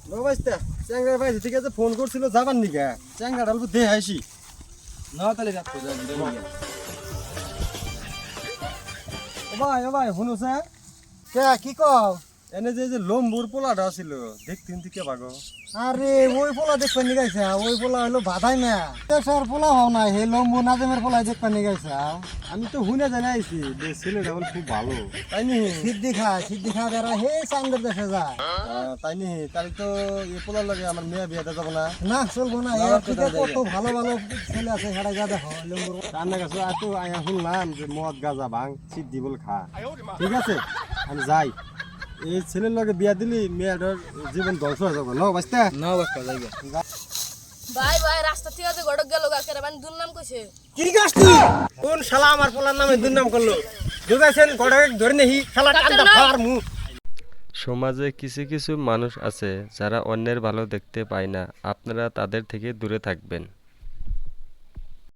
ও বাইস্তা চ্যাংড়া ভাই ঠিক আছে ফোন করছিল যাবার নিকা চ্যাংড়া ডালবো দে আইসি না তাহলে রাখো যাই ও ভাই শুনুছে কে কি কও এনে যে লম্বুর পোলাটা ছিল দেখতেন তুই কে ভাগো আরে ওই পোলা দেখতে নিয়ে গেছে ওই পোলা হলো বাধাই না দেশের পোলা হও না হে লম্বু নাজেমের পোলা দেখতে নিয়ে গেছে আমি তো হুনে জানি আইছি যে ছেলেটা বলে খুব ভালো তাই নি সিদ্ধি খা বেড়া হে চাঙ্গের দেশে যায় তাই নি তাই তো এই পোলার লাগে আমার মেয়ে বিয়েটা যাবো না না চলবো না এর থেকে কত ভালো ভালো ছেলে আছে সেটা যা দেখো লম্বুর রান্না কাছে এত আয়া শুনলাম যে মদ গাঁজা ভাঙ সিদ্ধি বল খা ঠিক আছে আমি যাই এই ছেলের লগে বিয়া দিলি মেয়েটার জীবন ধ্বংস হয়ে যাবো না বাঁচতে না বাক্কা যাই ভাই ভাই রাস্তা থেকে যে গড়ক গেল গাকের মানে দুর্নাম কইছে কি গাছ তুই কোন শালা আমার পোলার নামে দুর্নাম করলো দুগাছেন গড়ে ধরে নেহি শালা টান্দা ফার মু সমাজে কিছু কিছু মানুষ আছে যারা অন্যের ভালো দেখতে পায় না। আপনারা তাদের থেকে দূরে থাকবেন।